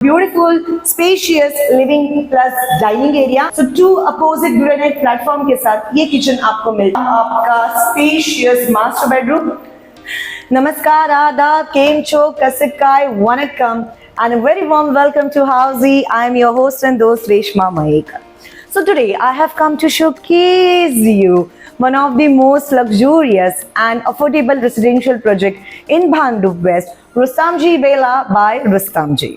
Beautiful, spacious living plus dining area. So two opposite granite platform के साथ ये kitchen आपको मिलता है। आपका spacious master bedroom. नमस्कार, आदाब, केम छो, कसकाय, Vanakkam, and a very warm welcome to Housey. I am your host and host Reshma Mahekar. So today I have come to showcase you one of the most luxurious and affordable residential project in Bhandup West, Rustamji Bela by Rustamji.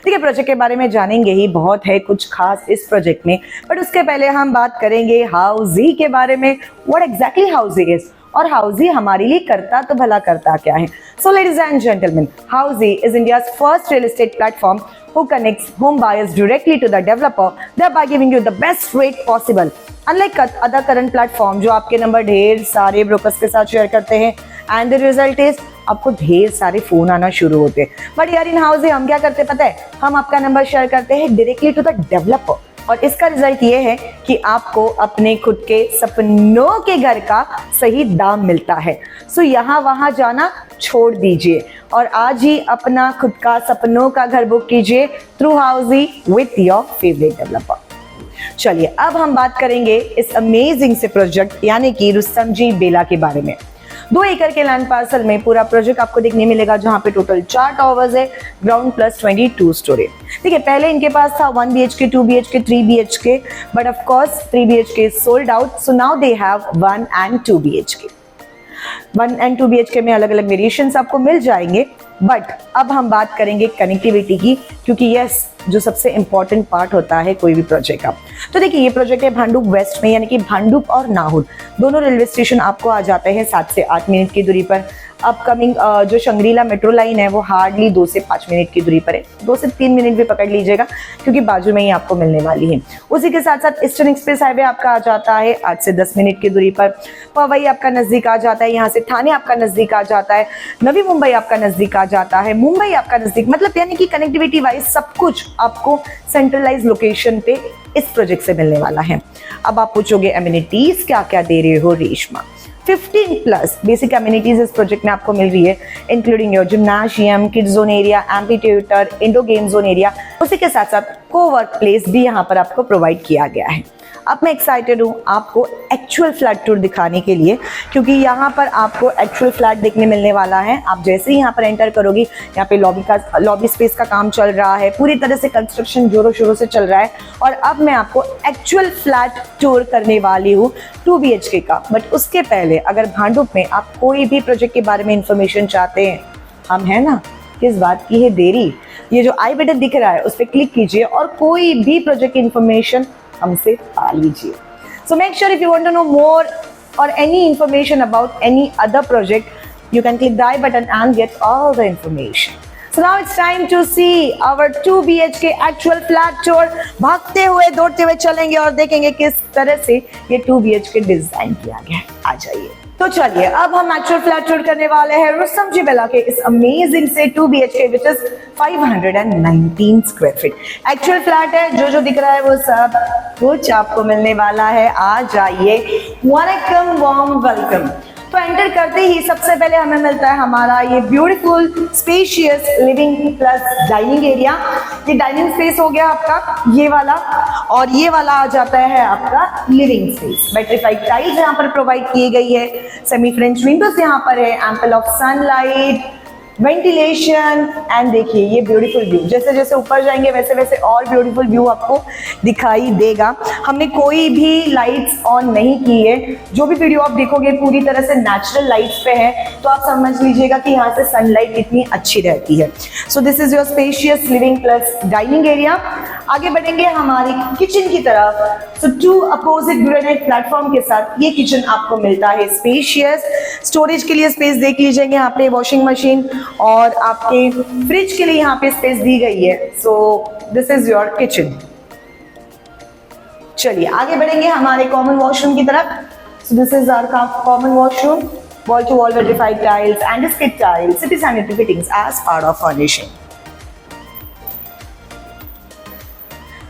देखिए, project के बारे में जानेंगे ही, बहुत है कुछ खास इस प्रोजेक्ट में, बट उसके पहले हम बात करेंगे हाउजी के बारे में। व्हाट एग्जैक्टली हाउजी इज और हाउजी हमारे लिए करता तो भला करता क्या है। So ladies and gentleman, housie is India's first real estate platform who connects home buyers directly to the developer, thereby giving you the best rate possible. Unlike other current platform जो आपके नंबर ढेर सारे brokers के साथ share करते हैं, and the result is आपको ढेर सारे फोन आना शुरू होते हैं। बट यार इन हाउस हम क्या करते पता है, हम आपका नंबर शेयर करते हैं डायरेक्टली टू द डेवलपर, और इसका रिजल्ट ये है कि आपको अपने खुद के सपनों के घर का सही दाम मिलता है। सो यहाँ वहाँ जाना छोड़ दीजिए और आज ही अपना खुद का सपनों का घर बुक कीजिए through housie with your favourite developer. चलिए अब हम बात करेंगे इस अमेजिंग से प्रोजेक्ट यानी कि रुस्तमजी बेला के बारे में। 2 एकड़ के लैंड पार्सल में पूरा प्रोजेक्ट आपको देखने मिलेगा, जहां पे टोटल 4 टावर्स है, ग्राउंड प्लस 22 स्टोरी। ठीक है, पहले इनके पास था 1 BHK, 2 BHK, 3 BHK, but of course 3 BHK sold out, so now they have 1 and 2 BHK। 1 and 2 BHK में अलग अलग वेरिएशंस आपको मिल जाएंगे, बट अब हम बात करेंगे कनेक्टिविटी की, क्योंकि यस जो सबसे इंपॉर्टेंट पार्ट होता है कोई भी प्रोजेक्ट का। तो देखिए ये प्रोजेक्ट है भांडुप वेस्ट में, यानी कि भांडुप और नाहूर दोनों रेलवे स्टेशन आपको आ जाते हैं 7 से 8 मिनट की दूरी पर। अपकमिंग जो शंग्रीला मेट्रो लाइन है वो हार्डली 2 से 5 मिनट की दूरी पर है, 2 से 3 मिनट भी पकड़ लीजिएगा क्योंकि बाजू में ही आपको मिलने वाली है। उसी के साथ साथ ईस्टर्न एक्सप्रेस हाईवे आपका आ जाता है 8 से 10 मिनट की दूरी पर। पवई आपका नजदीक आ जाता है, यहाँ से ठाणे आपका नजदीक आ जाता है, नवी मुंबई आपका नजदीक आ जाता है, मुंबई आपका नजदीक, मतलब यानी कि कनेक्टिविटी वाइज सब कुछ आपको सेंट्रलाइज लोकेशन पे इस प्रोजेक्ट से मिलने वाला है। अब आप पूछोगे एमिनिटीज क्या क्या दे रहे हो रेशमा? 15 प्लस बेसिक एमिनिटीज इस प्रोजेक्ट में आपको मिल रही है, including your gymnasium, kids zone area, amphi theatre, indoor game zone area. उसी के साथ साथ को वर्क प्लेस भी यहाँ पर आपको प्रोवाइड किया गया है। अब मैं एक्साइटेड हूँ आपको एक्चुअल फ्लैट टूर दिखाने के लिए, क्योंकि यहाँ पर आपको एक्चुअल फ्लैट देखने मिलने वाला है। आप जैसे ही यहाँ पर एंटर करोगी, यहाँ पे लॉबी स्पेस का काम चल रहा है, पूरी तरह से कंस्ट्रक्शन जोरों शोरों से चल रहा है, और अब मैं आपको एक्चुअल फ्लैट टूर करने वाली हूँ 2 BHK का। बट उसके पहले अगर भांडुप में आप कोई भी प्रोजेक्ट के बारे में इंफॉर्मेशन चाहते हैं, हम है ना, किस बात की है देरी। ये जो आई बटन दिख रहा है उस पर क्लिक कीजिए और कोई भी प्रोजेक्ट की इंफॉर्मेशन हमसे पा लीजिए। So make sure if you want to know more or any information about any other project, you can click the I button and get all the information. So now it's time to see our 2 BHK actual flat tour. भागते हुए दौड़ते हुए चलेंगे और देखेंगे किस तरह से ये 2 BHK डिजाइन किया गया है। आ जाइए। तो चलिए अब हम एक्चुअल फ्लैट टूर करने वाले हैं रुस्तमजी बेला के इस अमेजिंग से 2 BHK which is 519 square feet. Actual flat है, जो दिख रहा है वो सब कुछ आपको मिलने वाला है। आ जाइए, वनक्कम, वार्म वेलकम। तो एंटर करते ही सबसे पहले हमें मिलता है हमारा ये beautiful spacious living plus dining area. ये डाइनिंग स्पेस हो गया आपका ये वाला, और ये वाला आ जाता है आपका लिविंग स्पेस। बैटरीफाइड टाइल्स यहाँ पर प्रोवाइड की गई है, सेमी फ्रेंच विंडोज यहाँ पर है, ample of sunlight, ventilation, and देखिए ये ब्यूटीफुल व्यू। जैसे जैसे ऊपर जाएंगे वैसे वैसे और ब्यूटीफुल व्यू आपको दिखाई देगा। हमने कोई भी लाइट्स ऑन नहीं की है, जो भी वीडियो आप देखोगे पूरी तरह से नेचुरल लाइट्स पे है, तो आप समझ लीजिएगा कि यहाँ से सनलाइट कितनी अच्छी रहती है। So this is your spacious living plus dining area. आगे बढ़ेंगे हमारी किचन की तरफ। सो 2 अपोजिट ग्रेनाइट प्लेटफॉर्म के साथ ये किचन आपको मिलता है स्पेशियस। स्टोरेज के लिए स्पेस देख लीजिएगा, यहाँ पे वॉशिंग मशीन और आपके फ्रिज के लिए यहाँ पे स्पेस दी गई है। So this is your kitchen. चलिए आगे बढ़ेंगे हमारे कॉमन वॉशरूम की तरफ। So this is our common washroom, wall to wall vitrified tiles and skirt tiles, city sanitary fittings as part of furnishing.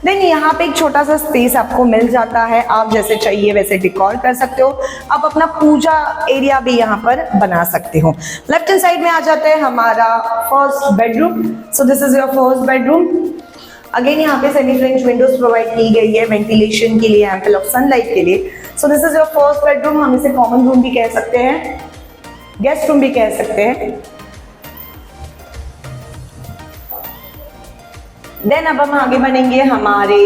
Then यहाँ पे एक छोटा सा स्पेस आपको मिल जाता है, आप जैसे चाहिए वैसे डिकॉर कर सकते हो। आप अपना पूजा एरिया भी यहाँ पर बना सकते हो। लेफ्ट हैंड साइड में आ जाते हैं हमारा first bedroom. So this is your first bedroom. Again यहाँ पे सेमी फ्रेंच विंडोज प्रोवाइड की गई है वेंटिलेशन के लिए, एम्पल ऑफ सनलाइट के लिए। सो this is your first bedroom. हम इसे कॉमन रूम भी कह सकते हैं, गेस्ट रूम भी कह सकते हैं। देन अब हम आगे बढ़ेंगे हमारे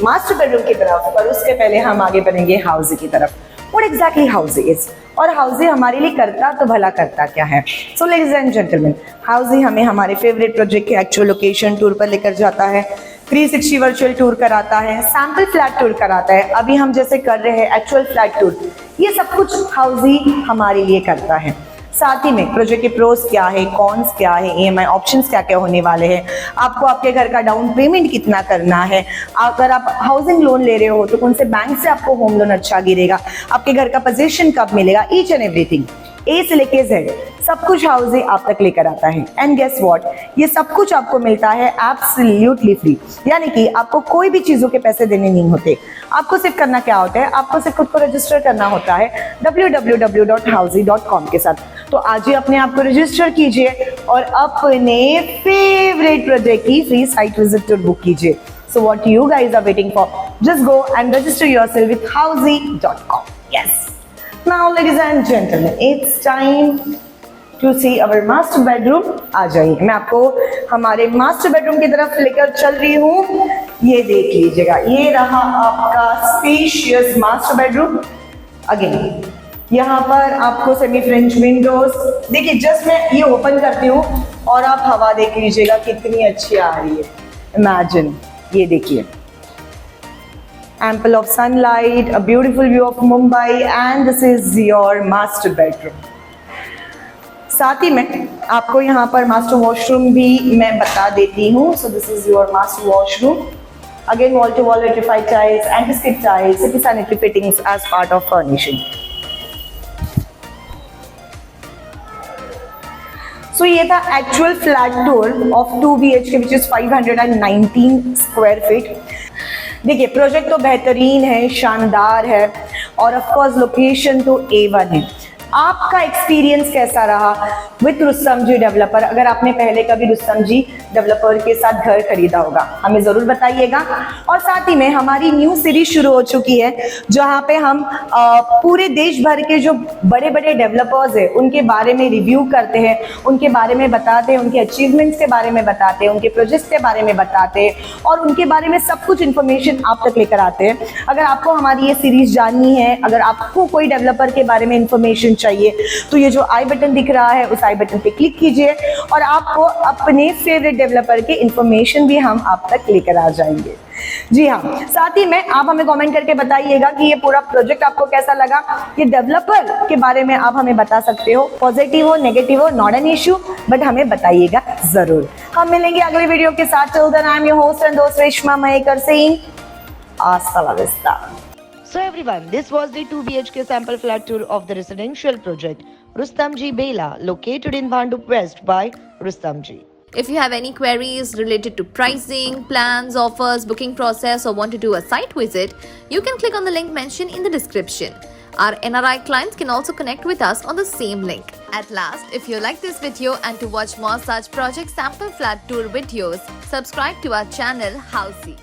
मास्टर बेडरूम की तरफ, और उसके पहले हम आगे बढ़ेंगे हाउस की तरफ। What exactly house is? और हाउसी हमारे लिए करता तो भला करता क्या है? सो लेडीज एंड जेंटलमैन, हाउसी हमें हमारे फेवरेट प्रोजेक्ट के एक्चुअल लोकेशन टूर पर लेकर जाता है, 360 वर्चुअल टूर कराता है, सैंपल फ्लैट टूर कराता है। अभी हम जैसे कर रहे हैं एक्चुअल फ्लैट टूर, ये सब कुछ हाउसी हमारे लिए करता है। साथ ही में प्रोजेक्ट के प्रोस क्या है, कॉन्स क्या है, EMI ऑप्शंस क्या क्या होने वाले हैं, आपको आपके घर का डाउन पेमेंट कितना करना है, अगर आप हाउसिंग लोन ले रहे हो तो कौन से बैंक से आपको होम लोन अच्छा गिरेगा, आपके घर का पोजीशन कब मिलेगा, ईच एंड एवरीथिंग ए से लेके जेड सब कुछ हाउसिंग आप तक लेकर आता है। एंड गेस व्हाट, ये सब कुछ आपको मिलता है एब्सोल्युटली फ्री, यानी कि आपको कोई भी चीजों के पैसे देने नहीं होते। आपको सिर्फ करना क्या होता है, आपको सिर्फ खुद को रजिस्टर करना होता है www.housey.com के साथ। तो आज ही अपने आप को रजिस्टर कीजिए और अपने फेवरेट प्रोजेक्ट की free site visit tour book कीजिए। So what you guys are waiting for? Just go and register yourself with housey.com. Yes. Now, ladies and gentlemen, it's time to see our master bedroom. आ जाइए, मैं आपको हमारे master bedroom की तरफ लेकर चल रही हूँ। ये देख लीजिएगा, ये रहा आपका स्पेशियस मास्टर बेडरूम। अगेन यहाँ पर आपको सेमी फ्रेंच विंडोज, देखिए जस्ट मैं ये ओपन करती हूँ और आप हवा देख लीजिएगा कितनी अच्छी आ रही है। इमेजिन, ये देखिए, ample of sunlight, a beautiful view of Mumbai, and this is your master bedroom. साथ ही में आपको यहाँ पर मास्टर वॉशरूम भी मैं बता देती हूँ। So this is your master washroom. Again, wall to wall rectified tiles, anti-skid tiles, city sanitary fittings as part of furnishing. So ये था actual flat tour of 2 BHK which is 519 square feet. देखिए project तो बेहतरीन है, शानदार है, और of course location तो A1 है। आपका एक्सपीरियंस कैसा रहा विद रुस्तम जी डेवलपर? अगर आपने पहले कभी रुस्तम जी डेवलपर के साथ घर खरीदा होगा, हमें ज़रूर बताइएगा। और साथ ही में हमारी न्यू सीरीज शुरू हो चुकी है जहाँ पे हम पूरे देश भर के जो बड़े बड़े डेवलपर्स हैं उनके बारे में रिव्यू करते हैं, उनके बारे में बताते हैं, उनके अचीवमेंट्स के बारे में बताते हैं, उनके प्रोजेक्ट्स के बारे में बताते हैं, और उनके बारे में सब कुछ इन्फॉर्मेशन आप तक लेकर आते हैं। अगर आपको हमारी ये सीरीज जाननी है, अगर आपको कोई डेवलपर के बारे में इंफॉर्मेशन चाहिए, तो ये जो आई बटन दिख रहा है उस आई बटन पे क्लिक कीजिए और आपको अपने फेवरेट डेवलपर के इंफॉर्मेशन भी हम आप तक लेकर आ जाएंगे। जी हाँ, साथ ही में आप हमें कमेंट करके बताइएगा कि ये पूरा प्रोजेक्ट आपको कैसा लगा। ये डेवलपर के बारे में आप हमें बता सकते हो, पॉजिटिव हो, नेगेटिव हो, नॉट एन इशू, बट हमें बताइएगा जरूर। हम मिलेंगे अगले वीडियो के साथ। Till then I am your host and दोस्त Reshma Mayekar saying hasta la vista. So everyone, this was the 2 BHK sample flat tour of the residential project Rustamji Bela, located in Bhandup West by Rustamji. If you have any queries related to pricing, plans, offers, booking process, or want to do a site visit, you can click on the link mentioned in the description. Our NRI clients can also connect with us on the same link. At last, if you like this video and to watch more such project sample flat tour videos, subscribe to our channel Housey.